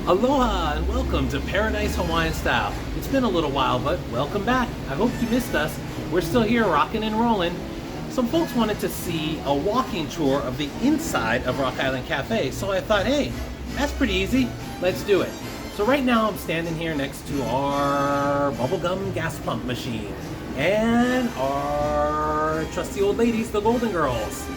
Aloha and welcome to Paradise Hawaiian Style. It's been a little while, but welcome back. I hope you missed us. We're still here rocking and rolling. Some folks wanted to see a walking tour of the inside of Rock Island Cafe, so I thought, hey, that's pretty easy. Let's do it. So right now I'm standing here next to our Bubblegum gas pump machine and our trusty old ladies, the Golden Girls.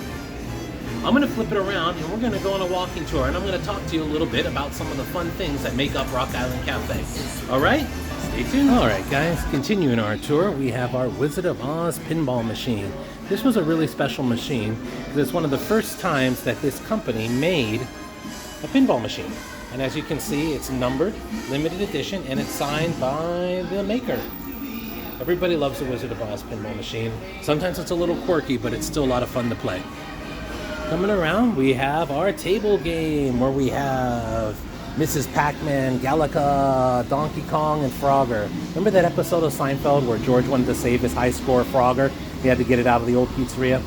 I'm going to flip it around and we're going to go on a walking tour, and I'm going to talk to you a little bit about some of the fun things that make up Rock Island Cafe. Alright, stay tuned. Alright guys, continuing our tour, we have our Wizard of Oz pinball machine. This was a really special machine because it's one of the first times that this company made a pinball machine. And as you can see, it's numbered, limited edition, and it's signed by the maker. Everybody loves the Wizard of Oz pinball machine. Sometimes it's a little quirky, but it's still a lot of fun to play. Coming around, we have our table game where we have Mrs. Pac-Man, Kalakaua, Donkey Kong, and Frogger. Remember that episode of Seinfeld where George wanted to save his high score Frogger? He had to get it out of the old pizzeria.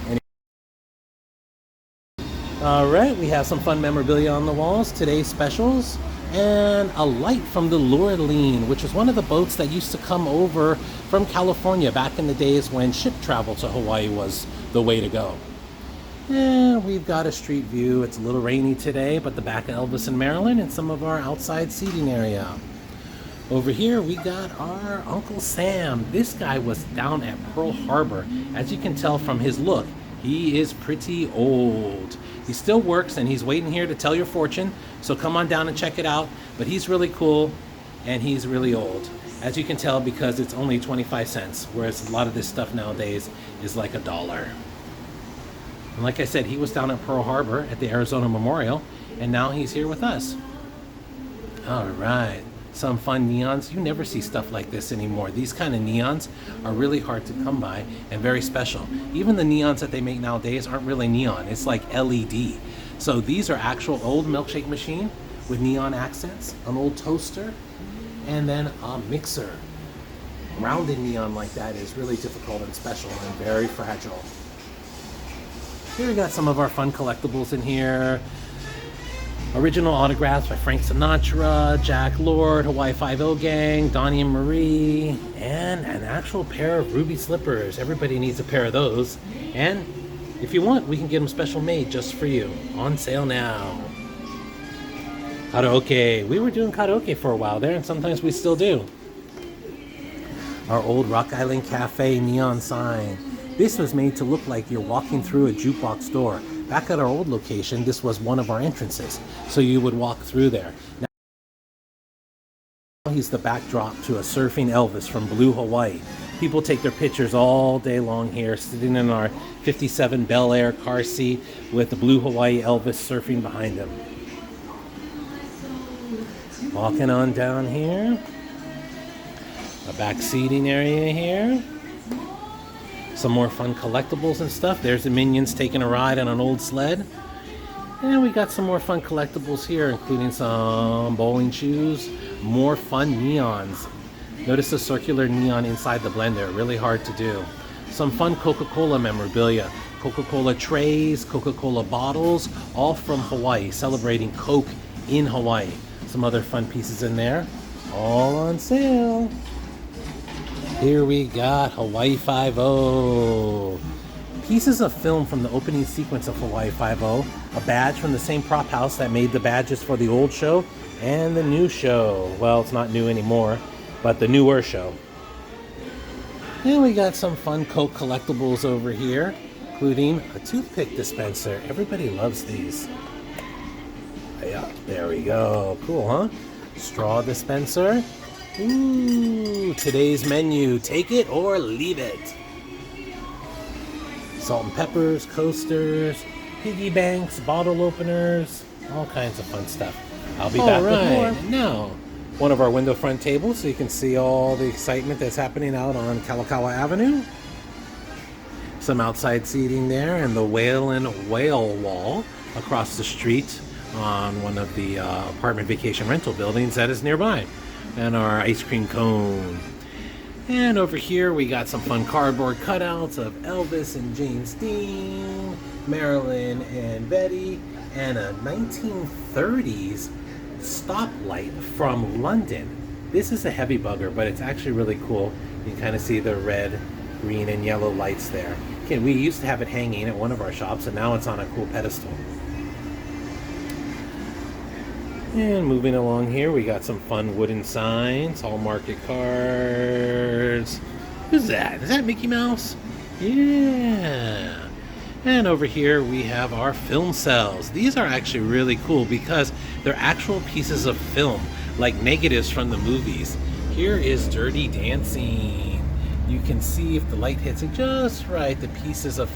Alright, we have some fun memorabilia on the walls, today's specials, and a light from the Lurline, which was one of the boats that used to come over from California back in the days when ship travel to Hawaii was the way to go. And we've got a street view. It's a little rainy today, but the back of Elvis and Marilyn and some of our outside seating area. Over here we got our Uncle Sam. This guy was down at Pearl Harbor. As you can tell from his look, he is pretty old. He still works and he's waiting here to tell your fortune, so come on down and check it out. But he's really cool and he's really old, as you can tell, because it's only 25 cents, whereas a lot of this stuff nowadays is like $1. And like I said, he was down at Pearl Harbor at the Arizona Memorial, and now he's here with us. All right, some fun neons. You never see stuff like this anymore. These kind of neons are really hard to come by and very special. Even the neons that they make nowadays aren't really neon. It's like LED. So these are actual old milkshake machine with neon accents, an old toaster, and then a mixer. Rounded neon like that is really difficult and special and very fragile. Here we got some of our fun collectibles in here. Original autographs by Frank Sinatra, Jack Lord, Hawaii Five-0 Gang, Donnie and Marie, and an actual pair of ruby slippers. Everybody needs a pair of those. And if you want, we can get them special made just for you. On sale now. Karaoke. We were doing karaoke for a while there, and sometimes we still do. Our old Rock Island Cafe neon sign. This was made to look like you're walking through a jukebox door. Back at our old location, this was one of our entrances, so you would walk through there. Now he's the backdrop to a Surfing Elvis from Blue Hawaii. People take their pictures all day long here, sitting in our 57 Bel Air Car Seat with the Blue Hawaii Elvis surfing behind him. Walking on down here. A back seating area here. Some more fun collectibles and stuff. There's the Minions taking a ride on an old sled. And we got some more fun collectibles here, including some bowling shoes, more fun neons. Notice the circular neon inside the blender, really hard to do. Some fun Coca-Cola memorabilia, Coca-Cola trays, Coca-Cola bottles, all from Hawaii, celebrating Coke in Hawaii. Some other fun pieces in there, all on sale. Here we got Hawaii Five-0. Pieces of film from the opening sequence of Hawaii Five-0. A badge from the same prop house that made the badges for the old show and the new show. Well, it's not new anymore, but the newer show. And we got some fun Coke collectibles over here, including a toothpick dispenser. Everybody loves these. Yeah, there we go. Cool, huh? Straw dispenser. Ooh, today's menu, take it or leave it. Salt and peppers, coasters, piggy banks, bottle openers, all kinds of fun stuff. I'll be back with more. Now, one of our window front tables so you can see all the excitement that's happening out on Kalakaua Avenue. Some outside seating there, and the whale and whale wall across the street on one of the apartment vacation rental buildings that is nearby. And our ice cream cone. And over here we got some fun cardboard cutouts of Elvis and James Dean, Marilyn and Betty, and a 1930s Stoplight from London. This is a heavy bugger, but it's actually really cool. You can kind of see the red, green, and yellow lights there. Okay, we used to have it hanging at one of our shops, and now it's on a cool pedestal. And moving along here, we got some fun wooden signs, Hallmarket cards. Who's that? Is that Mickey Mouse? Yeah. And over here we have our film cells. These are actually really cool because they're actual pieces of film, like negatives from the movies. Here is Dirty Dancing. You can see if the light hits it just right, the pieces of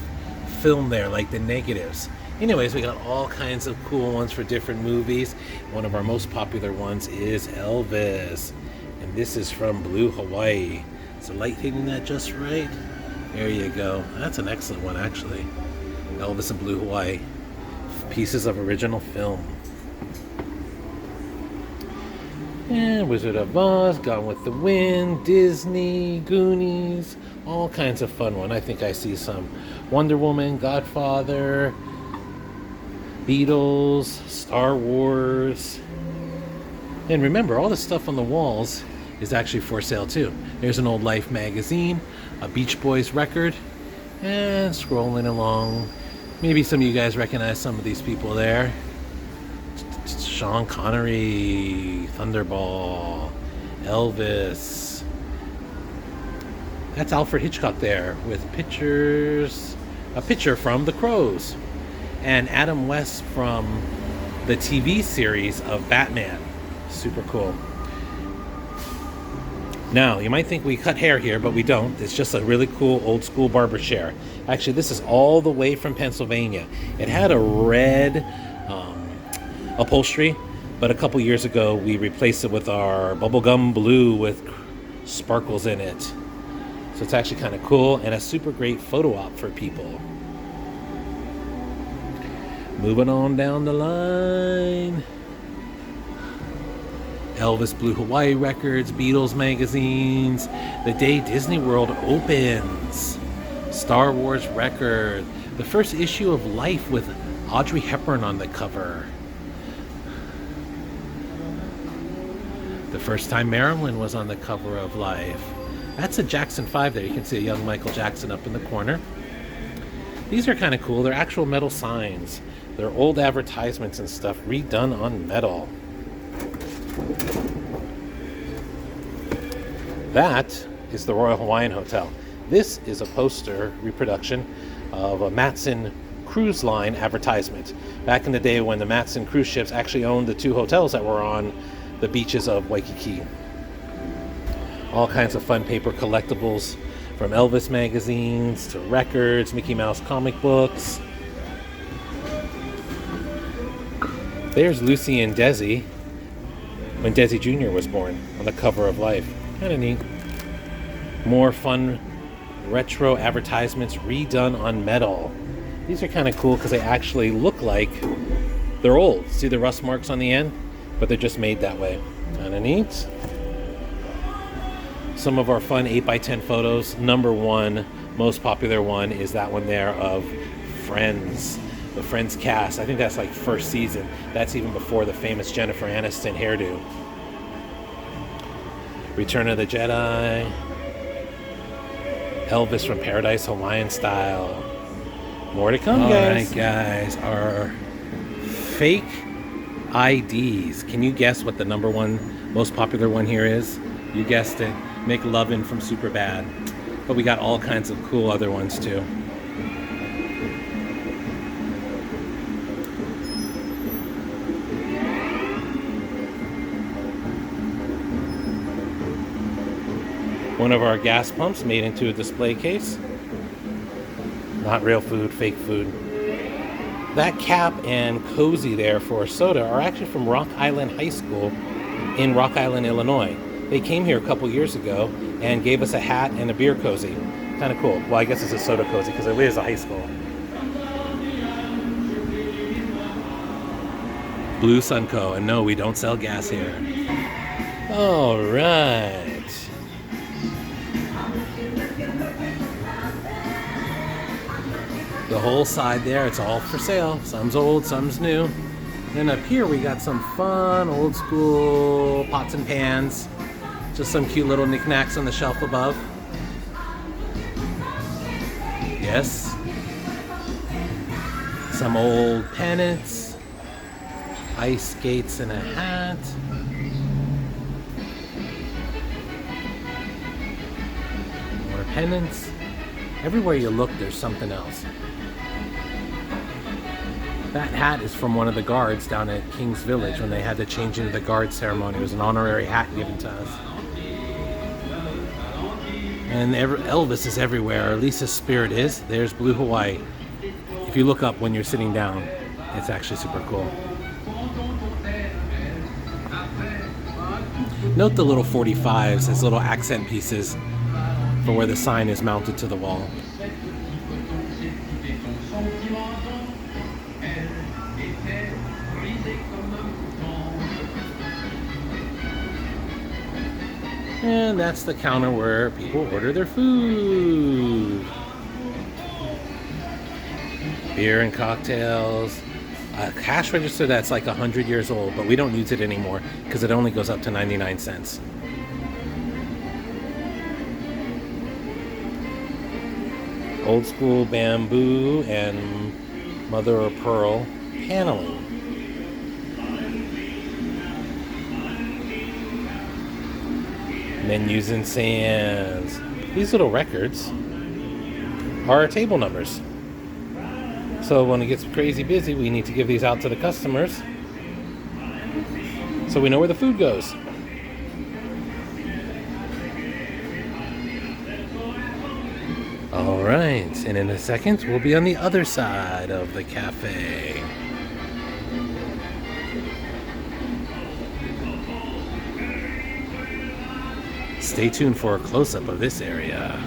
film there, like the negatives. Anyways, we got all kinds of cool ones for different movies. One of our most popular ones is Elvis. And this is from Blue Hawaii. Is the light hitting that just right? There you go. That's an excellent one, actually. Elvis and Blue Hawaii. Pieces of original film. And Wizard of Oz, Gone with the Wind, Disney, Goonies, all kinds of fun one. I think I see some Wonder Woman, Godfather, Beatles, Star Wars. And remember, all the stuff on the walls is actually for sale too. There's an old Life magazine, a Beach Boys record, and scrolling along, maybe some of you guys recognize some of these people there. Sean Connery, Thunderball, Elvis. That's Alfred Hitchcock there with pictures, a picture from The Crows, and Adam West from the TV series of Batman. Super cool. Now, you might think we cut hair here, but we don't. It's just a really cool old school barber chair. Actually, this is all the way from Pennsylvania. It had a red upholstery, but a couple years ago we replaced it with our bubblegum blue with sparkles in it. So it's actually kind of cool and a super great photo op for people. Moving on down the line. Elvis Blue Hawaii records, Beatles magazines, the day Disney World opens, Star Wars record, the first issue of Life with Audrey Hepburn on the cover. The first time Marilyn was on the cover of Life. That's a Jackson 5 there. You can see a young Michael Jackson up in the corner. These are kind of cool. They're actual metal signs. They're old advertisements and stuff redone on metal. That is the Royal Hawaiian Hotel. This is a poster reproduction of a Matson cruise line advertisement. Back in the day when the Matson cruise ships actually owned the two hotels that were on the beaches of Waikiki. All kinds of fun paper collectibles, from Elvis magazines to records, Mickey Mouse comic books. There's Lucy and Desi when Desi Jr. was born on the cover of Life. Kind of neat. More fun retro advertisements redone on metal. These are kind of cool because they actually look like they're old. See the rust marks on the end? But they're just made that way. Kind of neat. Some of our fun 8x10 photos. Number one, most popular one, is that one there of Friends. The Friends cast. I think that's like first season. That's even before the famous Jennifer Aniston hairdo. Return of the Jedi. Elvis from Paradise Hawaiian Style. More to come, guys. Alright, guys. Our fake IDs. Can you guess what the number one most popular one here is? You guessed it. McLovin from Superbad. But we got all kinds of cool other ones too. One of our gas pumps made into a display case. Not real food, fake food. That cap and cozy there for soda are actually from Rock Island High School in Rock Island, Illinois. They came here a couple years ago and gave us a hat and a beer cozy. Kind of cool. Well, I guess it's a soda cozy because it is a high school. Blue Sunco, and no, we don't sell gas here. All right. The whole side there, it's all for sale. Some's old, some's new. Then up here we got some fun old school pots and pans. Just some cute little knickknacks on the shelf above. Yes. Some old pennants. Ice skates and a hat. More pennants. Everywhere you look, there's something else. That hat is from one of the guards down at King's Village when they had the change into the guard ceremony. It was an honorary hat given to us. And Elvis is everywhere, or at least his spirit is. There's Blue Hawaii. If you look up when you're sitting down, it's actually super cool. Note the little 45s as little accent pieces for where the sign is mounted to the wall. And that's the counter where people order their food. Beer and cocktails. A cash register that's like 100 years old, but we don't use it anymore because it only goes up to 99 cents. Old school bamboo and mother of pearl paneling. Menus and sands. These little records are our table numbers. So when it gets crazy busy, we need to give these out to the customers so we know where the food goes. All right, and in a second, we'll be on the other side of the cafe. Stay tuned for a close-up of this area.